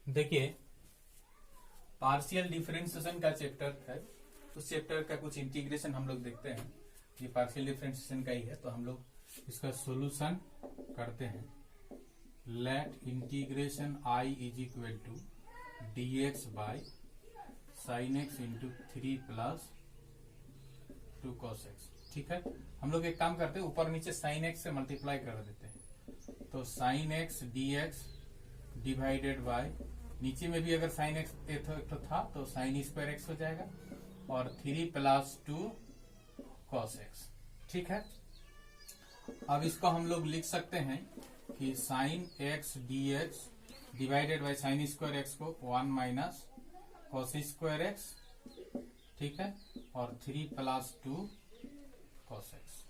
देखिए, partial differentiation का chapter है। उस चैप्टर का कुछ इंटीग्रेशन हम लोग देखते हैं। ये पार्शियल डिफरेंशिएशन का ही है, तो हम लोग इसका सॉल्यूशन करते हैं। Let integration I is equal to D X by sine X into 3 plus 2 cos X. ठीक है, हम लोग एक काम करते हैं, ऊपर नीचे साइन एक्स से मल्टीप्लाई कर देते हैं। तो sign X D X divided by, नीचे में भी अगर साइन एक्स तो था तो साइन स्क्वायर एक्स हो जाएगा, और 3 प्लस 2 कॉस एक्स। ठीक है, अब इसको हम लोग लिख सकते हैं कि sign X D X divided by sine square x को 1 माइनस कॉस स्क्वायर एक्स। ठीक है, और 3 प्लस 2 कॉस एक्स।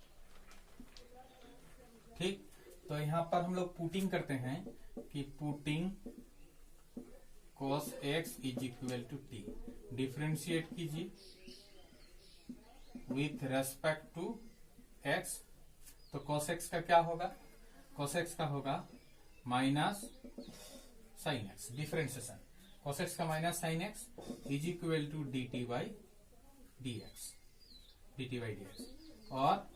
ठीक, तो यहां पर हम लोग पुटिंग करते हैं कि putting cos x is equal to T. Differentiate कीजिए विथ रेस्पेक्ट टू x। तो cos x का क्या होगा? cos x का होगा minus sine x। Differentiation cos x का minus sine x is equal to D T by D X. और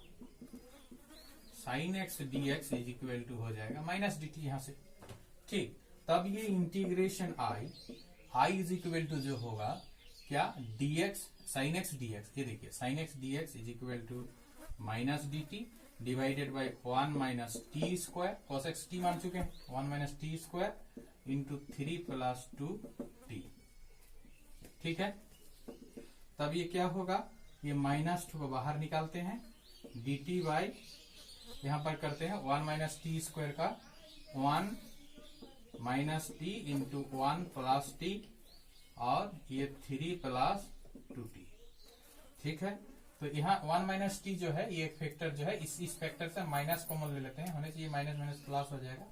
sine X D X is equal to हो जाएगा माइनस डी टी यहां से। ठीक, तब ये integration I is equal to जो होगा क्या, dx sine X D X. ये देखिए, sine X D X is equal to minus D T divided by 1 minus T square. Cos X T मान चुके हैं, 1 minus T square into 3 plus 2 T. ठीक है, तब ये क्या होगा, ये माइनस 2 को बाहर निकालते हैं, डी टी बाई, यहां पर करते हैं 1 माइनस टी स्क्वायर का 1 minus T into 1 plus T, और ये 3 प्लस 2 टी। ठीक है, तो यहाँ 1 माइनस टी जो है, ये एक फैक्टर जो है, इस फैक्टर से माइनस कॉमन ले लेते हैं, होने से ये माइनस माइनस प्लस हो जाएगा।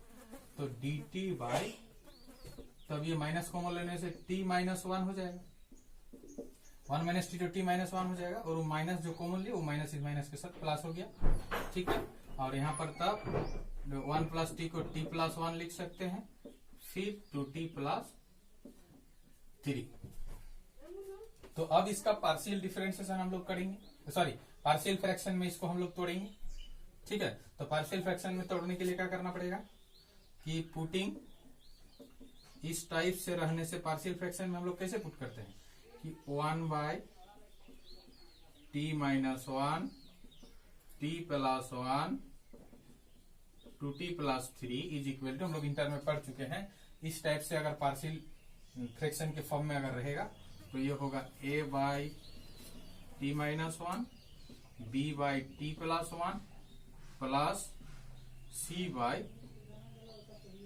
तो डी टी बाई, तब ये माइनस कॉमन लेने से टी माइनस 1 हो जाएगा। 1 माइनस टी तो टी माइनस 1 हो जाएगा, और वो माइनस जो कॉमन लिया वो माइनस इस माइनस के साथ प्लस हो गया। ठीक है, और यहाँ पर तब 1 प्लस टी को टी प्लस 1 लिख सकते हैं, फिर 2t प्लस 3। तो अब इसका पार्शियल डिफरेंशिएशन हम लोग करेंगे, सॉरी पार्शियल फ्रैक्शन में इसको हम लोग तोड़ेंगे। ठीक है, तो पार्शियल फ्रैक्शन में तोड़ने के लिए क्या करना पड़ेगा कि पुटिंग इस टाइप से रहने से पार्शियल फ्रैक्शन में हम लोग कैसे पुट करते हैं कि 1 by T minus 1 T plus 1 2t plus 3 is equal to, हम लोग इंटर में पढ़ चुके हैं, इस टाइप से अगर पार्शियल फ्रैक्शन के फॉर्म में अगर रहेगा तो ये होगा a by T minus 1 b by T plus 1 plus c by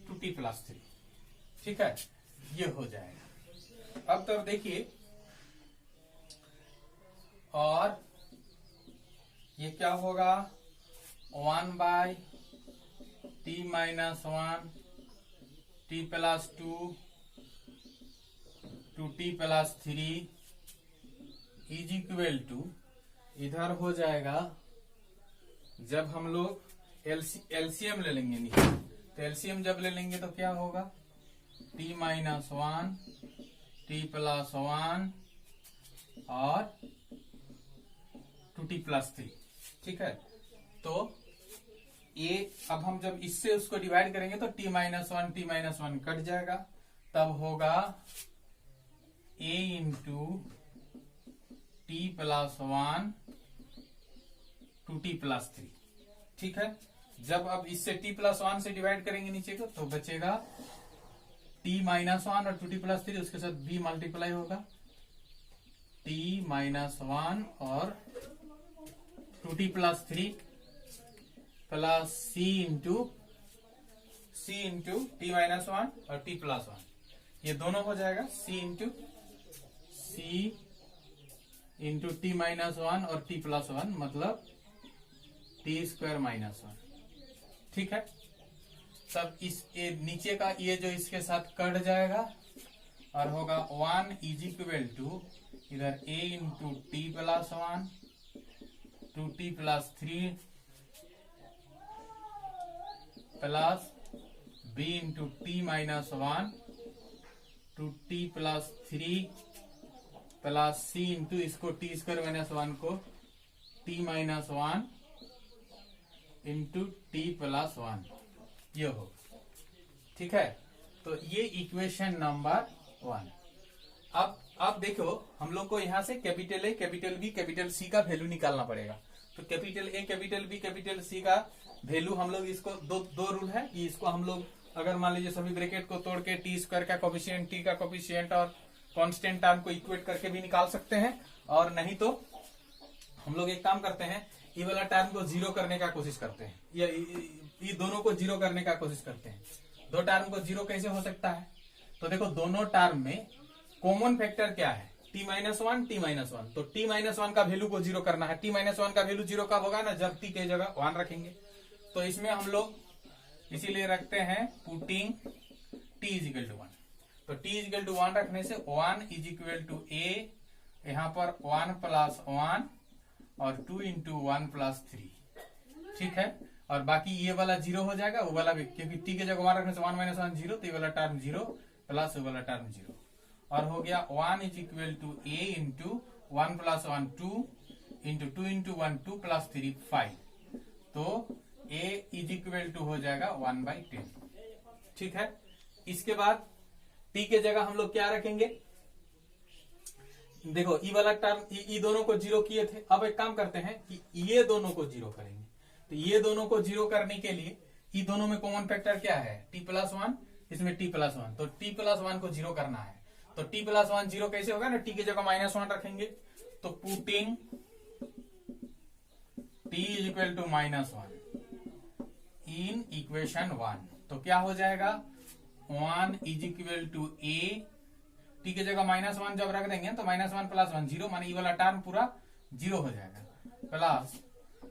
2t plus 3। ठीक है, ये हो जाएगा। अब तब देखिए, और ये क्या होगा, 1 by T minus 1 T plus 2 2t plus 3 is equal to, इधर हो जाएगा, जब हम लोग एलसीएम ले लेंगे नीचे, तो एलसीएम जब ले लेंगे तो क्या होगा, t माइनस 1 टी प्लस 1 और 2t प्लस 3। ठीक है, तो ये अब हम जब इससे उसको डिवाइड करेंगे तो t माइनस 1 कट जाएगा, तब होगा a into T plus 1 2t plus 3। ठीक है, जब अब इससे t प्लस 1 से डिवाइड करेंगे नीचे को तो बचेगा t माइनस 1 और 2t प्लस 3, उसके साथ b मल्टीप्लाई होगा, t माइनस 1 और 2t plus 3 plus c into T minus 1 और t प्लस 1, ये दोनों हो जाएगा c इंटू टी माइनस 1 और t प्लस 1, मतलब t स्क्वायर माइनस 1। ठीक है, तब इस नीचे का ये जो इसके साथ कट जाएगा और होगा 1 इज इक्वल टू, इधर a into T plus 1 2t plus 3 plus b into T minus 1 two T plus 3 plus C into इसको टी स्क्वायर माइनस 1 को T minus 1 into T plus 1 ये हो। ठीक है, तो ये इक्वेशन नंबर 1। अब देखो हम लोग को यहां से capital A, capital B, capital C का वैल्यू निकालना पड़ेगा। तो capital A, capital B, capital C का वैल्यू हम लोग इसको दो रूल है कि इसको हम लोग अगर मान लीजिए सभी ब्रैकेट को तोड़ के टी स्क्वायर का कोफिशिएंट, टी का कोफिशिएंट और कांस्टेंट टर्म को इक्वेट करके भी निकाल सकते हैं, और नहीं तो हम लोग एक काम करते हैं, ये वाला टर्म को जीरो करने का कोशिश करते हैं, ये दोनों को जीरो करने का कोशिश करते हैं। दो टर्म को जीरो कैसे हो सकता है? तो देखो दोनों टर्म में कॉमन फैक्टर क्या है? T minus 1, T minus 1। तो टी माइनस 1 का वैल्यू को जीरो करना है। टी माइनस 1 का वैल्यू जीरो कब होगा ना? जब टी के जगह 1 रखेंगे। तो इसमें हम लोग इसीलिए रखते हैं putting T is equal to 1। तो टी इज इक्वल टू 1 रखने से 1 इज इक्वल टू ए, यहां पर 1 प्लस 1 और 2 इंटू 1 प्लस 3। ठीक है, और बाकी ये वाला जीरो हो जाएगा, वो वाला भी, क्योंकि टी के जगह 1 रखने से 1 माइनस 1 जीरो, तो ये वाला टर्म जीरो प्लस वो वाला टर्म जीरो, और हो गया 1 is equal to A into 1 plus 1 2 into 2 into 1 2 plus 3 5। तो ए इज इक्वल टू हो जाएगा 1/10। ठीक है, इसके बाद टी के जगह हम लोग क्या रखेंगे? देखो ई वाला टर्म, ई दोनों को जीरो किए थे। अब एक काम करते हैं कि ये दोनों को जीरो करेंगे। तो ये दोनों को जीरो करने के लिए ई दोनों में कॉमन फैक्टर क्या है? टी प्लस 1, इसमें टी प्लस 1। तो टी प्लस 1 को जीरो करना है। तो टी प्लस 1 जीरो कैसे होगा ना? टी की जगह माइनस 1 रखेंगे। तो putting T is equal to -1 in equation 1। तो क्या हो जाएगा? 1 is equal to A, T की जगह -1 जब रख देंगे तो -1 प्लस 1 जीरो, माने ये वाला टर्म पूरा जीरो हो जाएगा, plus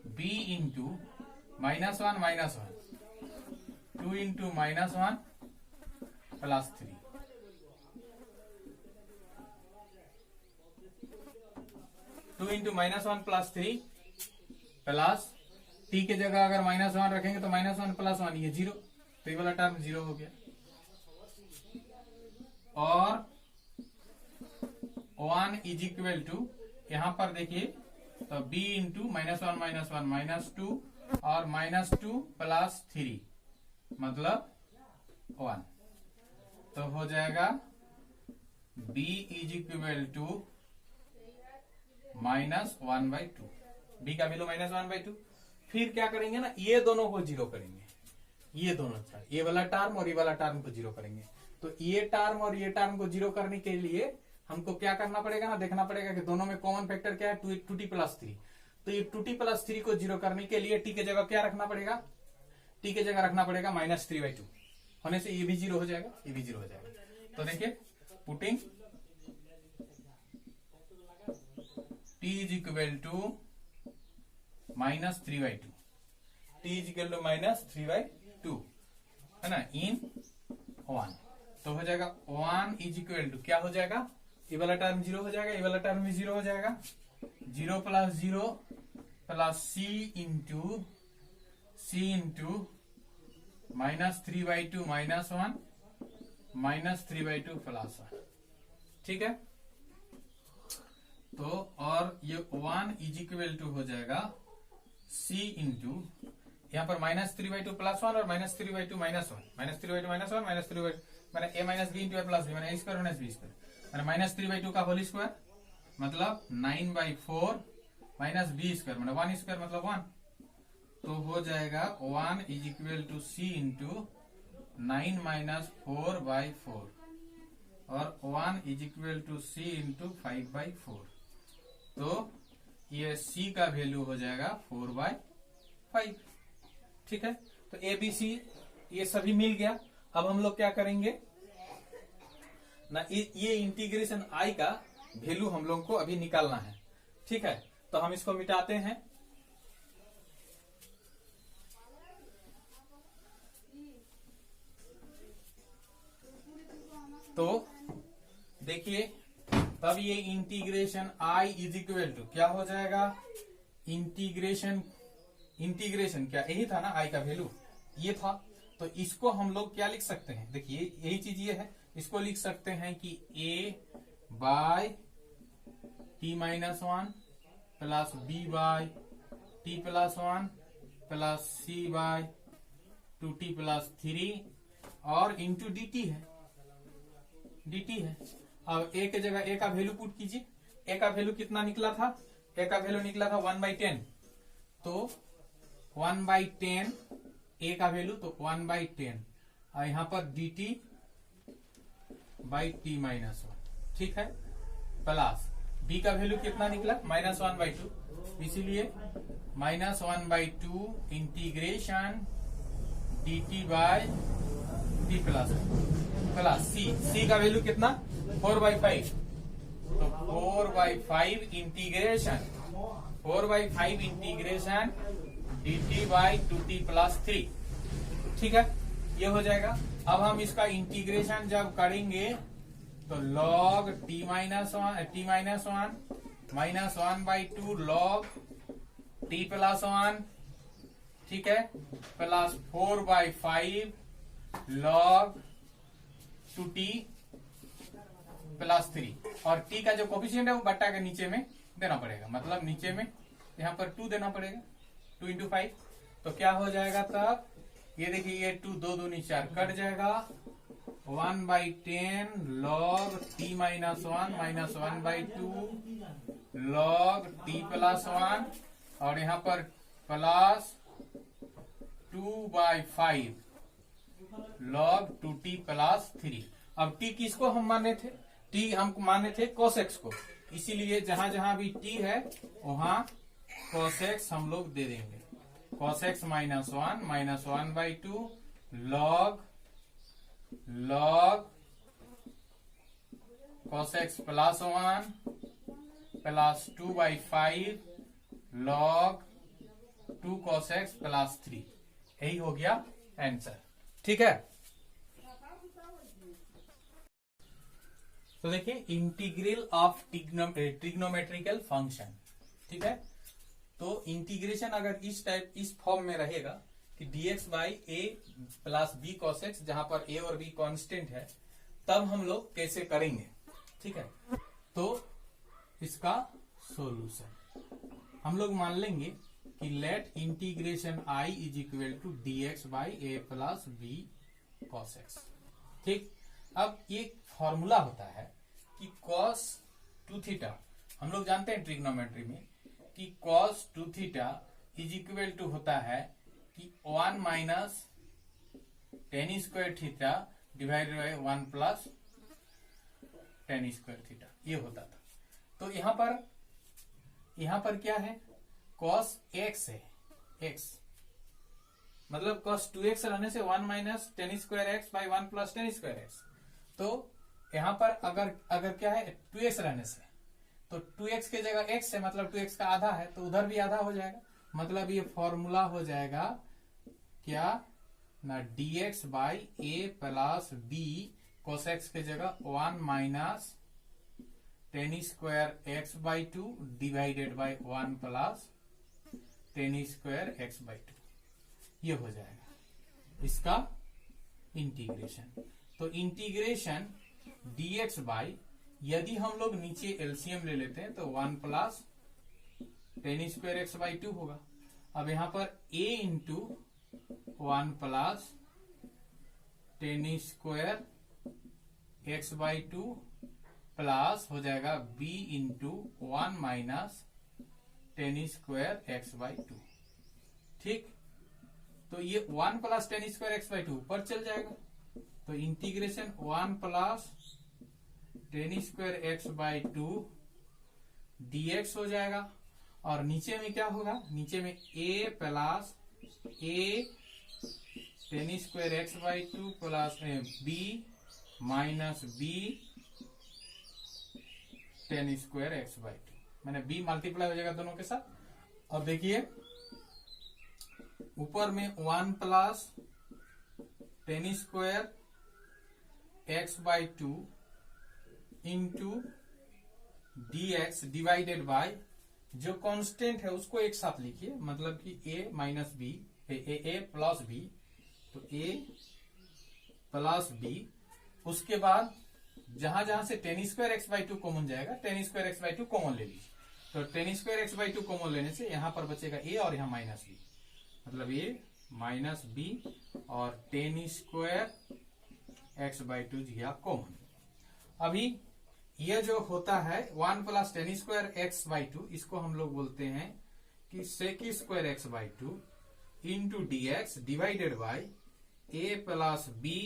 B into -1 2 into -1 plus 3। Two into -1 plus 3 plus T के जगह अगर -1 रखेंगे तो -1 प्लस 1 ये जीरो, तो ये वाला टर्म जीरो हो गया। और 1 इज इक्वल टू, यहां पर देखिए तो b इंटू -1 -2 और -2 प्लस 3 मतलब 1। तो हो जाएगा b is equal to -1/2। b का वैल्यू -1/2। फिर क्या करेंगे ना, ये दोनों को जीरो करेंगे, ये दोनों, ये वाला टर्म और ये वाला टर्म को जीरो करेंगे। तो ये टर्म और ये टर्म को जीरो करने के लिए हमको क्या करना पड़ेगा ना, देखना पड़ेगा कि दोनों में कॉमन फैक्टर क्या है? 2t plus 3। तो ये 2t प्लस 3 को जीरो करने के लिए टी के जगह क्या रखना पड़ेगा? टी के जगह रखना पड़ेगा -3/2। होने से ये भी जीरो हो जाएगा, ये भी जीरो हो जाएगा। तो देखिए putting T is equal to -3/2, T is equal to -3/2 है ना, इन 1। तो हो जाएगा 1 इज इक्वल टू क्या हो जाएगा? ये वाला टर्म जीरो हो जाएगा, ये वाला टर्म भी जीरो हो जाएगा। 0 plus 0 plus C into -3/2 -1 -3/2 plus 1। ठीक है, तो और ये 1 इज इक्वल टू हो जाएगा c इंटू, यहाँ पर -3/2 प्लस 1 और -3/2 -1 -3/2 मैंने a minus B into plus B, मैंने a square minus B square, मैंने -3/2 का होल स्क्वायर मतलब 9/4 माइनस बी स्क्वायर मैंने 1 स्क्वायर मतलब 1। तो हो जाएगा 1 is equal to C into 9 - 4/4 और 1 is equal to C into 5/4। तो ये c का वैल्यू हो जाएगा 4/5। ठीक है, तो ए बी सी ये सभी मिल गया। अब हम लोग क्या करेंगे ना, ये इंटीग्रेशन i का वैल्यू हम लोग को अभी निकालना है। ठीक है, तो हम इसको मिटाते हैं। तो देखिए तब ये integration i is equal to क्या हो जाएगा? इंटीग्रेशन क्या यही था ना, i का वैल्यू ये था। तो इसको हम लोग क्या लिख सकते हैं? देखिए यही चीज ये है, इसको लिख सकते हैं कि a by t minus one plus b by t plus one plus c by 2t plus 3 और इंटू dt है। अब a के जगह a का वैल्यू पुट कीजिए। a का वैल्यू कितना निकला था? a का वैल्यू निकला था 1/10, तो 1/10 a का वैल्यू तो 1/10 और यहाँ पर dt by T minus one, ठीक है, प्लस b का वैल्यू कितना निकला? -1/2, इसीलिए -1/2 integration dt by t plus c का वैल्यू कितना? 4/5, तो 4/5 integration dt by 2t plus 3, ठीक है, ये हो जाएगा। अब हम इसका इंटीग्रेशन जब करेंगे तो log t minus one -1/2 log t plus 1, ठीक है, प्लस 4/5 log 2t प्लस 3 और t का जो कोफिशिएंट है वो बट्टा के नीचे में देना पड़ेगा, मतलब नीचे में यहाँ पर 2 देना पड़ेगा, 2 × 5, तो क्या हो जाएगा तब? ये देखिए, ये 2 2 दूनी 4 कट जाएगा, 1/10 log t minus one -1/2 log t plus 1 और यहाँ पर प्लस 2/5 log 2t प्लस 3। अब t किसको हम माने थे? t हम माने थे cos x को, इसीलिए जहां जहां भी t है वहां cos x हम लोग दे देंगे। cos x -1 -1/2 log cos x plus 1 plus 2/5 log 2 cos x plus 3, यही हो गया आंसर, ठीक है। तो देखिए, इंटीग्रल ऑफ ट्रिग्नोमेट्रिकल फंक्शन, ठीक है, तो इंटीग्रेशन अगर इस फॉर्म में रहेगा कि dx by a plus b cos x, जहां पर a और b कांस्टेंट है, तब हम लोग कैसे करेंगे, ठीक है। तो इसका सॉल्यूशन हम लोग मान लेंगे कि let integration i is equal to dx by a plus b cos x, ठीक। अब एक फॉर्मूला होता है कि cos 2 थीटा, हम लोग जानते हैं ट्रिग्नोमेट्री में कि cos 2 theta is equal to होता है कि 1 minus tan square theta divided by 1 plus tan square theta, ये होता था। तो यहां पर क्या है? cos x है, x मतलब cos 2x रहने से 1 minus tan square X by 1 plus tan square X. तो यहां पर अगर क्या है 2x रहने से, तो 2x के जगह x है, मतलब 2x का आधा है, तो उधर भी आधा हो जाएगा, मतलब ये फॉर्मूला हो जाएगा क्या ना, dx by a plus b cos x के जगह 1 minus tan square X by 2 divided by 1 plus tan square X by 2, ये हो जाएगा इसका इंटीग्रेशन। तो इंटीग्रेशन dx बाई, यदि हम लोग नीचे एलसीएम ले लेते हैं तो 1 plus tan square X by 2 होगा। अब यहां पर a into 1 plus tan square X by 2 plus हो जाएगा b into 1 minus tan square X by 2, ठीक। तो ये 1 plus tan square X by 2 ऊपर चल जाएगा, तो integration 1 plus tan square X by 2 dx हो जाएगा, और नीचे में क्या होगा? नीचे में a plus a tan square X by 2 plus b minus b tan square X by 2, मैंने b मल्टीप्लाई हो जाएगा दोनों के साथ। अब देखिए ऊपर में 1 plus tan square X by 2 into dx divided by, जो कांस्टेंट है उसको एक साथ लिखिए, मतलब कि a minus b, a plus b, तो a प्लस b उसके बाद जहां जहां से tan square X by two common जाएगा, tan square X by two common ले लीजिए। तो tan square X by two common लेने से यहां पर बचेगा ए और यहां माइनस बी, मतलब ए माइनस बी और tan square X by two गया कॉमन। अभी ये जो होता है 1 plus tan square X by two, इसको हम लोग बोलते हैं कि sec square X by two into D X divided by A plus B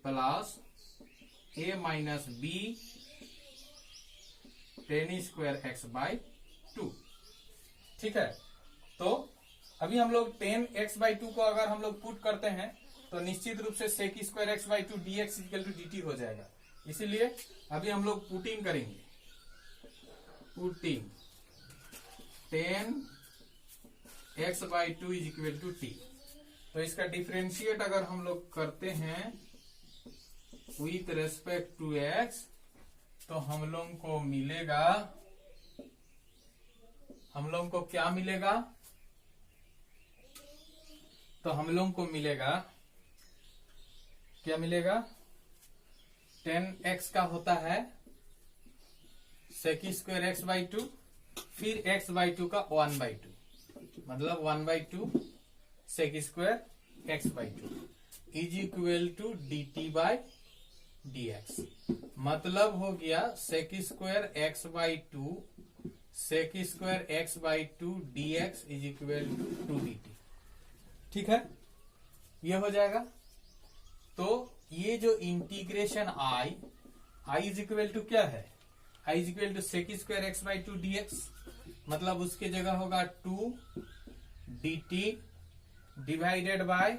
plus A minus B tan square X by two. ठीक है, तो अभी हम लोग टेन एक्स बाई टू को अगर हम लोग पुट करते हैं तो निश्चित रूप से sec square X by two D X equal to D T हो जाएगा। इसीलिए अभी हम लोग पुटिंग करेंगे, putting tan X by two is equal to T. तो इसका डिफरेंशिएट अगर हम लोग करते हैं विथ रेस्पेक्ट टू एक्स तो हम लोग को मिलेगा, हम लोग को क्या मिलेगा, तो हम लोग को मिलेगा, क्या मिलेगा, 10x का होता है sec square X by two, फिर x बाई टू का 1 बाई टू, मतलब 1 by two sec square X by two is equal to D T by D X. मतलब हो गया sec square X by two sec square X by two D X is equal to D T. ठीक है, ये हो जाएगा। तो ये जो integration I is equal to क्या है, आई is equal to sec square X by two D X, मतलब उसके जगह होगा 2 D T divided by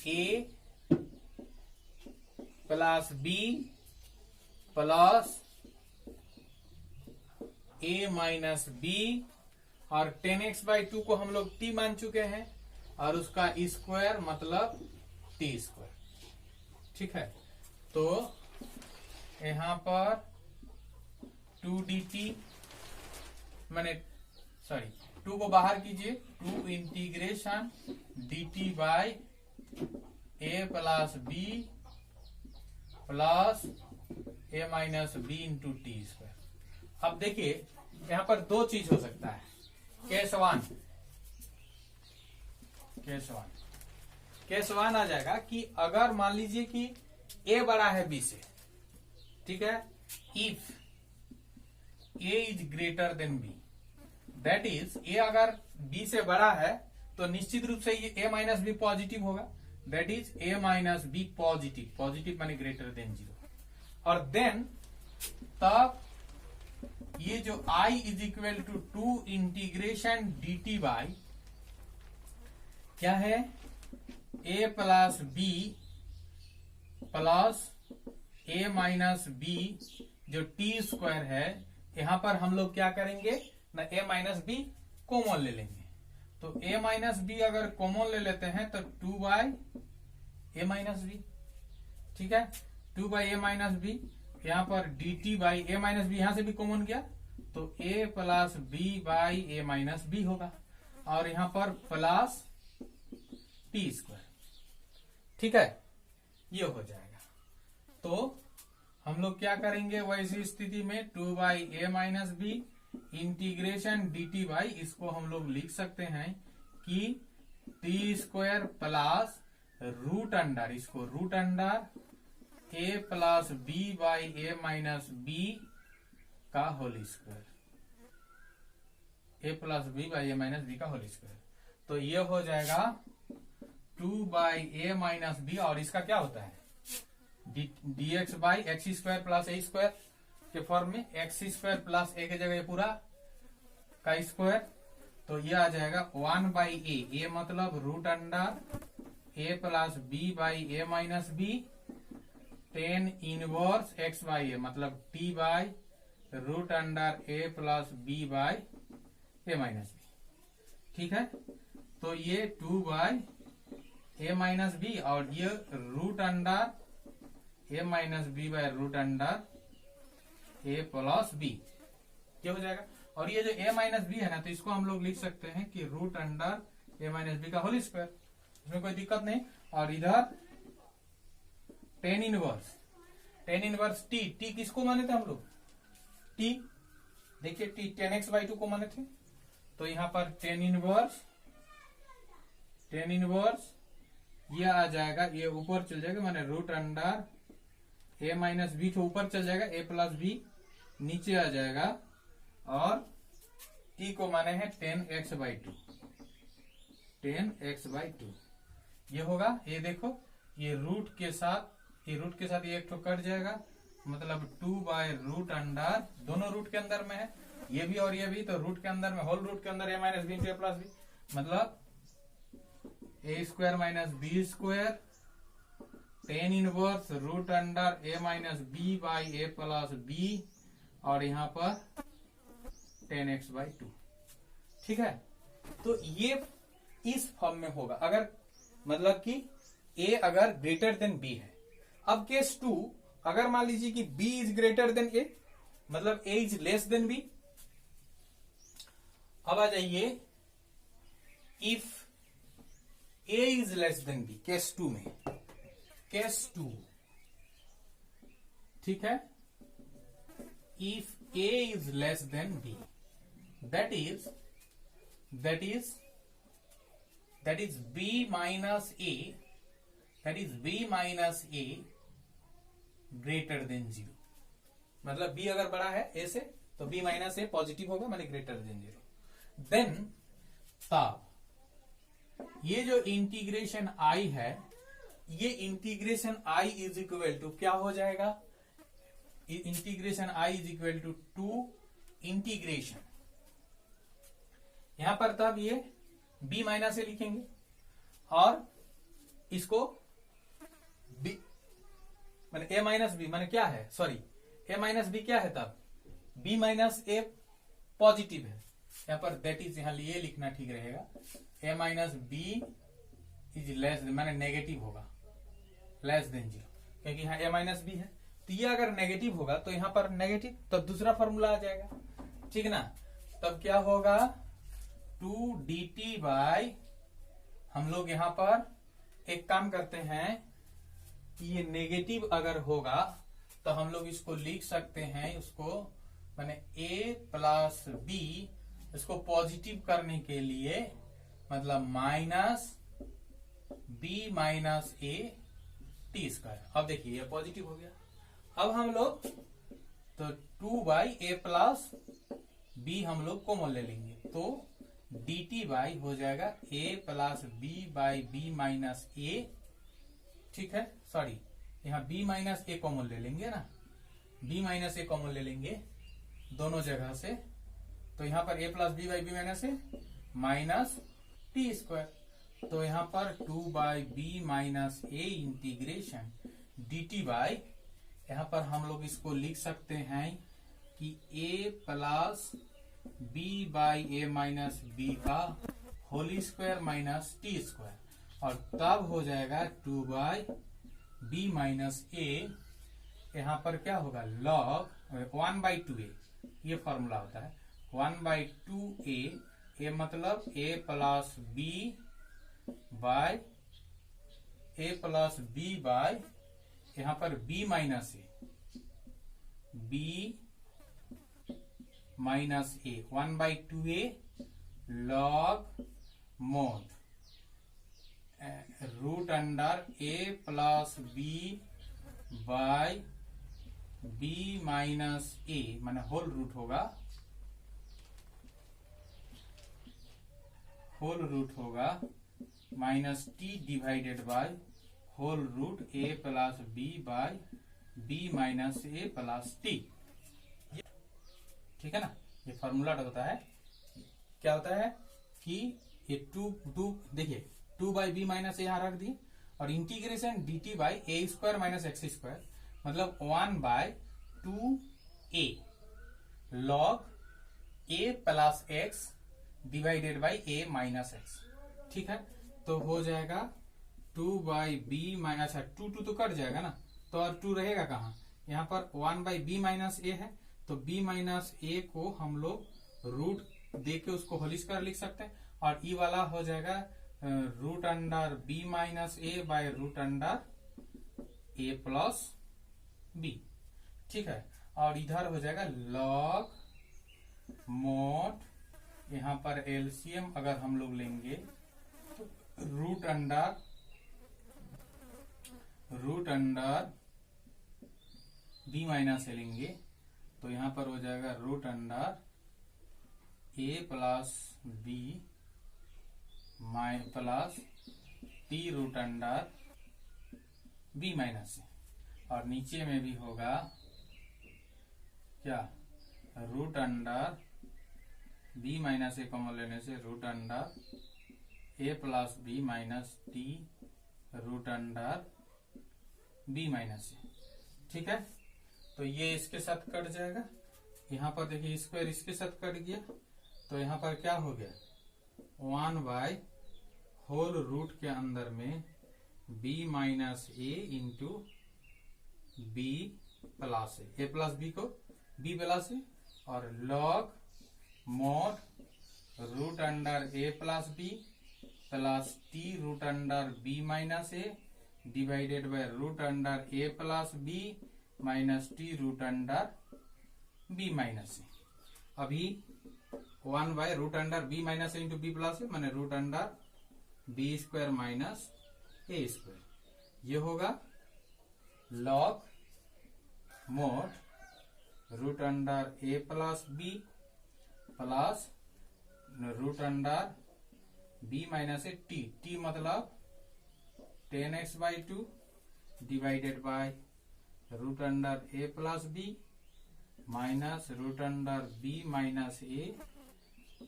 A plus B plus A minus B, और 10x बाई टू को हम लोग t मान चुके हैं और उसका स्क्वायर मतलब t स्क्वायर। ठीक है, तो यहां पर 2 dt मैंने सॉरी 2 को बाहर कीजिए, 2 integration dt by a plus B plus A minus B into T square. अब देखिए यहां पर दो चीज हो सकता है, केस वन आ जाएगा कि अगर मान लीजिए कि ए बड़ा है बी से, ठीक है, if A is greater than B, that is A अगर बी से बड़ा है तो निश्चित रूप से ये ए माइनस बी पॉजिटिव होगा, that is A minus B positive, positive माने ग्रेटर देन 0। और देन तब ये जो i is equal to 2 integration D T by क्या है, a plus B plus A minus B जो टी स्क्वायर है, यहां पर हम लोग क्या करेंगे ना, a माइनस बी कॉमन ले लेंगे। तो a माइनस बी अगर कॉमन ले लेते हैं तो 2 बाई ए माइनस बी, ठीक है, 2 बाई ए माइनस बी, यहां पर D T by A minus B, यहां से भी कॉमन गया तो a plus B by A minus B होगा, और यहां पर प्लस टी स्क्वायर। ठीक है, ये हो जाएगा। तो हम लोग क्या करेंगे वैसी स्थिति में 2 by A minus B integration D T by, इसको हम लोग लिख सकते हैं कि T square plus root under, इसको root under A plus B by A minus B का whole square, A plus B by A minus B का होल स्क्वायर। तो ये हो जाएगा 2 बाई ए माइनस बी, और इसका क्या होता है D X by x square plus A square के फॉर्म में, एक्स स्क्वायर प्लस ए के जगह पूरा का स्क्वायर। तो ये आ जाएगा 1 बाई ए मतलब root under A plus B by A minus B, 10 inverse X by A मतलब T by root under A plus B by A minus B. ठीक है, तो ये 2 बाई ए माइनस बी और ये root under A minus B by root under A plus B, क्या हो जाएगा। और ये जो ए माइनस बी है ना, तो इसको हम लोग लिख सकते हैं कि root under A minus B का होल स्क्वायर, इसमें कोई दिक्कत नहीं। और इधर टेन इनवर्स टी किसको माने थे हम लोग? टी, देखिए टी 10x/2 को माने थे, तो यहां पर टेन इनवर्स ये आ जाएगा, ये ऊपर चल जाएगा, माने root under A minus B, तो ऊपर चल जाएगा, ए प्लस बी नीचे आ जाएगा, और टी को माने हैं 10x/2 ये होगा। ये देखो, ये रूट के साथ ये एक तो कट जाएगा, मतलब 2/रूट अंडर, दोनों रूट के अंदर में है, ये भी और ये भी, तो रूट के अंदर में, होल रूट के अंदर A minus B into A plus B, मतलब A square minus B square 10 inverse root under A minus B by A plus B, और यहां पर 10x/2। ठीक है, तो ये इस फॉर्म में होगा, अगर मतलब कि a अगर ग्रेटर देन b है। अब केस 2, अगर मान लीजिए कि b is greater then a, मतलब a is less than b। अब आ जाइए, if a is less than b, case 2 में, केस 2, ठीक है, if a is less than b, that is b minus a greater than 0, मतलब b अगर बड़ा है a से तो b माइनस a पॉजिटिव होगा, माने ग्रेटर देन 0। देन तब ये जो इंटीग्रेशन i है, ये integration i is equal to क्या हो जाएगा? Integration i is equal to 2 integration, यहां पर तब ये b माइनस ए लिखेंगे, और इसको b माने a माइनस बी, माने क्या है, सॉरी a माइनस बी क्या है, तब b माइनस ए पॉजिटिव है, यहां पर दैट इज, यहां ये लिखना ठीक रहेगा, a minus B is less, माने नेगेटिव होगा, लेस देन 0, क्योंकि यहां a माइनस बी है, तो ये अगर नेगेटिव होगा तो यहां पर नेगेटिव, तब दूसरा फॉर्मूला आ जाएगा, ठीक ना। तब क्या होगा, 2 dt बाय, हम लोग यहां पर एक काम करते हैं कि ये नेगेटिव अगर होगा तो हम लोग इसको लिख सकते हैं, उसको माने a प्लस बी, इसको पॉजिटिव करने के लिए, मतलब minus b minus a T square. अब देखिए ये पॉजिटिव हो गया, अब हम लोग तो 2/a प्लस b हम लोग कॉमन ले लेंगे, तो dt बाई हो जाएगा a plus b by b minus a, ठीक है, सॉरी यहाँ b माइनस a कॉमन ले लेंगे ना, b माइनस a कॉमन ले लेंगे दोनों जगह से, तो यहाँ पर a plus b by b minus a minus T square, तो यहाँ पर 2/b minus a integration dt by, यहाँ पर हम लोग इसको लिख सकते हैं कि a plus b by A minus B का whole square minus T square, और तब हो जाएगा 2/b माइनस a, यहाँ पर क्या होगा, लॉग 1/2a, ये फॉर्मूला होता है 1/2a, a मतलब a plus b by a plus b by, यहाँ पर b minus a 1/2a log mod root under a plus b by b minus a, माने होल रूट होगा minus T divided by whole root a plus b by b minus a plus T, ठीक है ना। ये formula होता है, क्या होता है कि ये टू देखिए 2/b माइनस यहाँ रख दी, और integration dt by A square minus x square, मतलब 1/2a log a plus x divided by a minus x, ठीक है, तो हो जाएगा 2/b माइनस, अच्छा 2 तो कट जाएगा ना, तो और 2 रहेगा कहाँ, यहाँ पर 1/b माइनस a है, तो b माइनस a को हम लोग रूट देके उसको होल स्क्वायर लिख सकते हैं, और ई वाला हो जाएगा root under b minus a by root under A plus B, ठीक है। और इधर हो जाएगा लॉग मोड, यहां पर एलसीएम अगर हम लोग लेंगे तो root under B minus A लेंगे तो यहां पर हो जाएगा root under A plus B plus T root under B minus A, और नीचे में भी होगा क्या, root under B minus A common लेने से root under A plus B minus T root under B minus A, ठीक है। तो ये इसके साथ कट जाएगा, यहाँ पर देखिए स्क्वायर इसके साथ कट गया, तो यहाँ पर क्या हो गया 1 बाय होल रूट के अंदर में b minus A into B plus A plus B को b प्लस ए, और log mod root under A plus B plus T root under B minus A divided by root under A plus B minus T root under B minus A. अभी 1 by root under B minus A into B plus A माने root under B square minus A square, ये होगा log mod root under A plus B plus root under B minus A T, T मतलब 10x by 2 divided by root under A plus B minus root under B minus A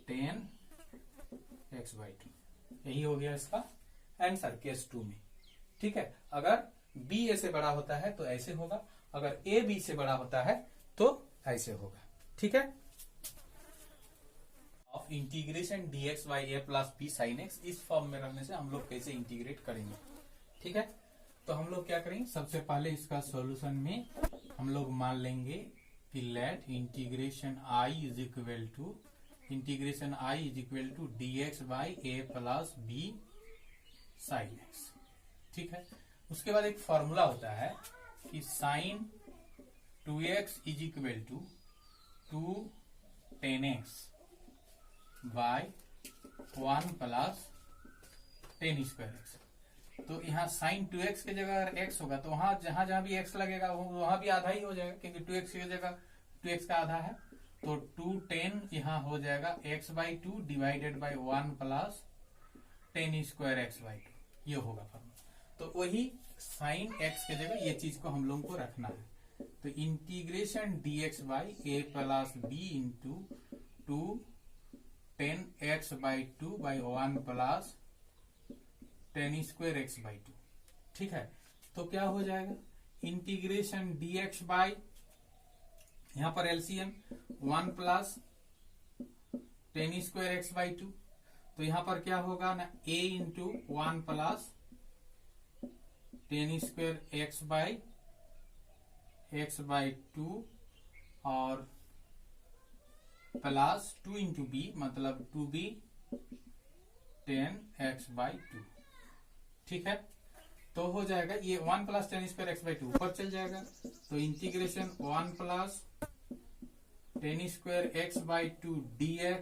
10x by 2, यही हो गया इसका answer case 2 में, ठीक है। अगर b a से बड़ा होता है तो ऐसे होगा, अगर a b से बड़ा होता है तो ऐसे होगा, ठीक है। Of integration dx by a plus B sine X, इस फॉर्म में रखने से हम लोग कैसे इंटीग्रेट करेंगे, ठीक है। तो हम लोग क्या करेंगे, सबसे पहले इसका सॉल्यूशन में हम लोग मान लेंगे कि let integration i is equal to dx by a plus B sine X, ठीक है। उसके बाद एक फॉर्मूला होता है कि sine 2x is equal to 2 10x by 1 plus 10 square X. तो यहाँ साइन 2x की जगह अगर x होगा तो वहां जहां भी x लगेगा वहां भी आधा ही हो जाएगा, क्योंकि 2x की जगह 2x का आधा है, तो 210 यहाँ हो जाएगा x by 2 divided by 1 plus 10 square X by 2, ये होगा फॉर्मूला। तो वही साइन x की जगह ये चीज को हम लोगों को रखना है, तो integration dx by a plus B into 2 10x by 2 by 1 plus 10 square X by 2, ठीक है। तो क्या हो जाएगा इंटीग्रेशन dx बाई, यहां पर LCM 1 plus 10 square X by 2, तो यहां पर क्या होगा ना a into 1 plus 10 square X by 2 और प्लस 2 इंटू बी मतलब 2b 10x बाई 2, ठीक है। तो हो जाएगा ये 1 प्लस 10 स्क्वायर एक्स बाई 2 ऊपर चल जाएगा, तो integration 1 plus 10 square X by 2 dx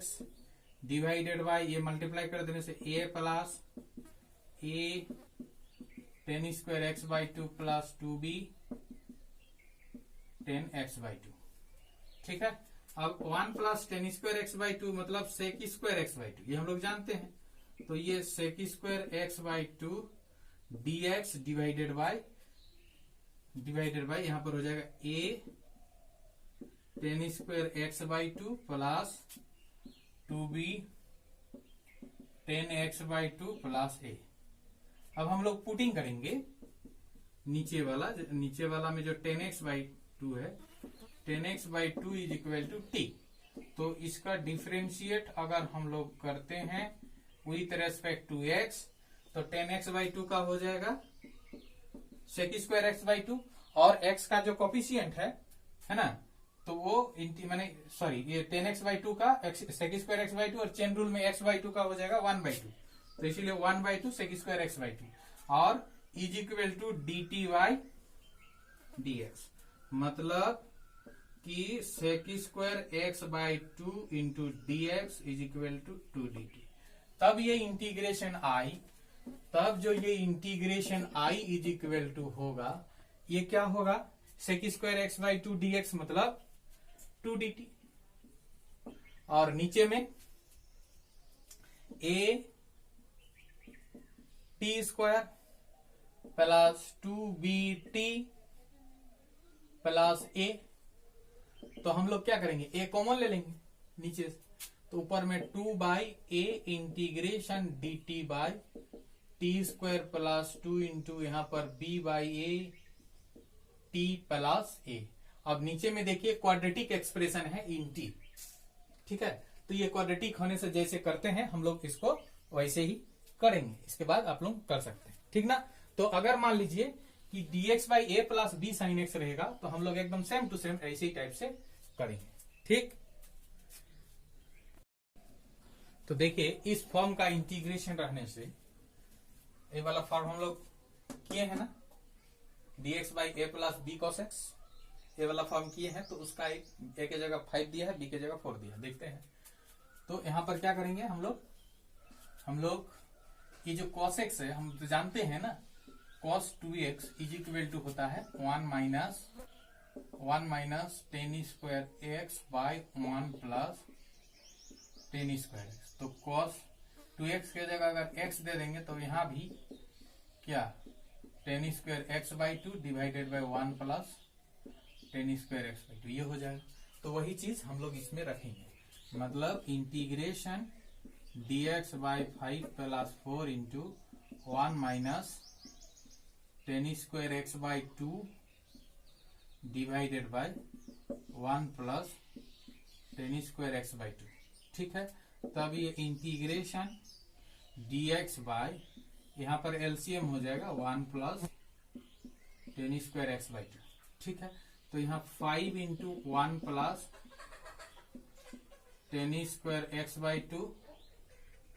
divided by ये मल्टीप्लाई कर देने से a plus a 10 square X by 2 plus 2b 10x by 2, ठीक है। अब 1 प्लस 10 स्क्वायर एक्स बाई 2 मतलब सेक स्क्वायर एक्स बाई 2, ये हम लोग जानते हैं, तो ये sec square X by 2 dx divided by यहां पर हो जाएगा a 10 square X by 2 plus 2b 10x by 2 plus a। अब हम लोग पुटिंग करेंगे नीचे वाला में जो 10x बाई 2 है, 10x by 2 is equal to t, तो इसका डिफरेंशिएट अगर हम लोग करते हैं विथ रेस्पेक्ट टू x, तो 10x बाई 2 का हो जाएगा सेक स्क्वायर एक्स बाई 2, और x का जो कोफिशिएंट है ना, तो वो ये 10x बाई 2 का सेक स्क्वायर एक्स बाई 2 और चेन रूल में x बाई 2 का हो जाएगा 1 बाई 2, तो इसीलिए 1 by 2 sec square X by 2 और is equal to dt by dx, मतलब कि sec square x by 2 into D X is equal to 2dt। तब ये इंटीग्रेशन i, तब जो ये integration i is equal to होगा, ये क्या होगा, sec square x by 2 dx मतलब 2dt, और नीचे में a t square plus 2bt plus a, तो हम लोग क्या करेंगे, a कॉमन ले लेंगे नीचे से, तो ऊपर में 2 by a integration D T by T square plus 2 into यहाँ पर b by A T plus a। अब नीचे में देखिए क्वाड्रेटिक एक्सप्रेशन है इन t, ठीक है, तो ये क्वाड्रेटिक होने से जैसे करते हैं हम लोग इसको वैसे ही करेंगे, इसके बाद आप लोग कर सकते हैं, ठीक ना। तो अगर मान लीजिए कि dx by A plus B sine x रहेगा, तो हम लोग एकदम सेम टू सेम ऐसे ही टाइप से करेंगे, ठीक। तो देखिए इस फॉर्म का इंटीग्रेशन रहने से, ये वाला फॉर्म हम लोग किए हैं ना, dx by A plus B cos X, ये वाला फॉर्म किए हैं, तो उसका एक ए के जगह 5 दिया है, बी के जगह 4 दिया, देखते हैं। तो यहां पर क्या करेंगे हम लोग ये जो cos x है, हम तो जानते हैं ना, cos 2x is equal to होता है 1 minus ten square X by 1 plus tan square X. तो cos 2x के जगह अगर x दे देंगे तो यहाँ भी क्या, ten square X by 2 divided by 1 plus tan square X by 2, ये हो जाएगा। तो वही चीज हम लोग इसमें रखेंगे, मतलब integration dx by 5 plus 4 into 1 minus ten square X by 2 divided by 1 plus tan square X by 2, ठीक है। तब ये इंटीग्रेशन dx बाई, यहाँ पर एलसीएम हो जाएगा 1 plus tan square X by 2, ठीक है। तो यहाँ 5 into 1 plus tan square X by 2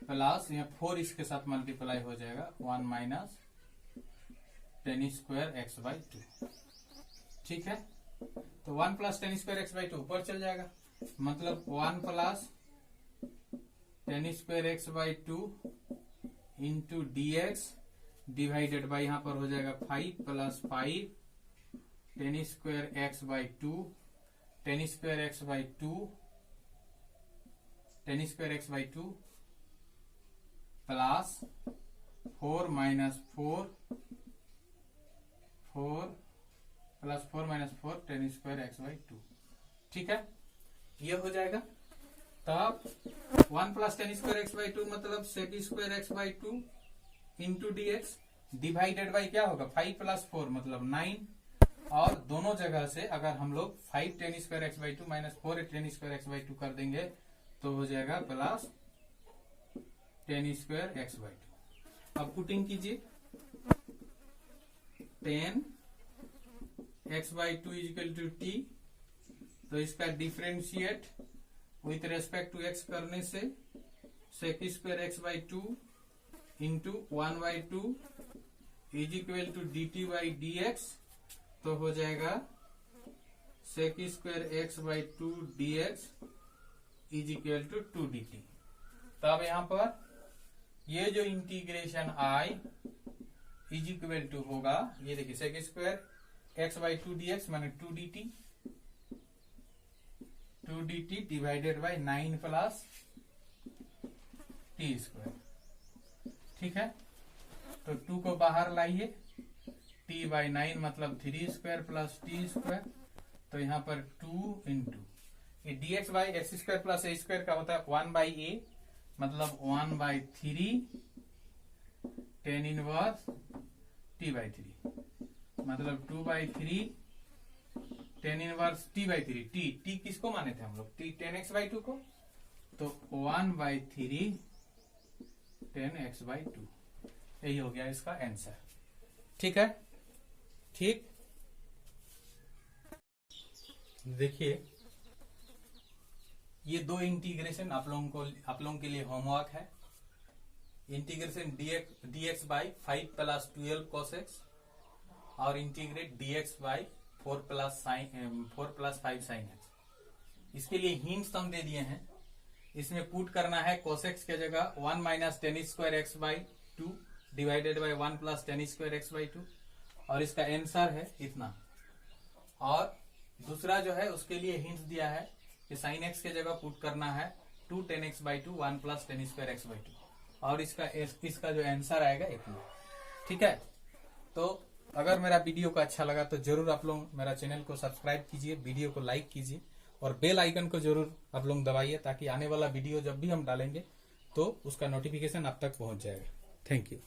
plus यहाँ 4 इसके साथ मल्टीप्लाई हो जाएगा 1 minus ten square X by 2, ठीक है। तो 1 plus tan square X by 2 ऊपर चल जाएगा, मतलब 1 plus tan square X by 2 into D X divided by, यहाँ पर हो जाएगा 5 plus 5 tan square X by 2, tan square X by 2, tan square X by 2 plus 4 minus 4 plus 4 minus 4 tan square X by 2, ठीक है, ये हो जाएगा। तब 1 plus tan square X by 2 मतलब sec square X by 2 into D X divided by क्या होगा 5 plus 4 मतलब 9, और दोनों जगह से अगर हम लोग 5 tan square X by 2 minus 4 tan square X by 2 कर देंगे तो हो जाएगा plus tan square X by 2। अब पुटिंग कीजिए, 10 X by 2 is equal to T, तो इसका differentiate with respect to X करने से sec square X by 2 into 1 by 2 is equal to D T by D X, तो हो जाएगा sec square X by 2 D X is equal to 2 D T. तब यहां पर ये जो integration I is equal to होगा, ये देखिए sec square X by 2 D X माने 2 D T divided by 9 plus T square, ठीक है। तो 2 को बाहर लाइए, टी बाई 9 मतलब 3 स्क्वायर प्लस टी स्क्वायर, तो यहाँ पर 2 इंटू ये D X by x square plus A square का होता है 1 बाई ए मतलब 1 by 3 tan inverse T by 3 मतलब 2 by 3 tan inverse T by 3, T किसको माने थे हम लोग, टी 10x बाई 2 को, तो 1 बाई 3 10x बाई 2, यही हो गया इसका आंसर, ठीक है। ठीक, देखिए ये दो इंटीग्रेशन आप लोगों के लिए होमवर्क है। Integration dx by 5 plus 12 cos x और integrate dx by 4+5 sin x। इसके लिए हिंट्स हम दे दिए हैं। इसमें पुट करना है cos x के जगह 1 - tan square X by 2 divided by 1 + tan square X by 2, और इसका आंसर है इतना। और दूसरा जो है उसके लिए हिंट्स दिया है कि sin x के जगह पुट करना है 2 tan x by 2 1 + tan square X by 2, और इसका जो आंसर आएगा इतना। ठीक है, तो अगर मेरा वीडियो को अच्छा लगा तो जरूर आप लोग मेरा चैनल को सब्सक्राइब कीजिए, वीडियो को लाइक कीजिए और बेल आइकन को जरूर आप लोग दबाइए, ताकि आने वाला वीडियो जब भी हम डालेंगे तो उसका नोटिफिकेशन आप तक पहुंच जाएगा। Thank you.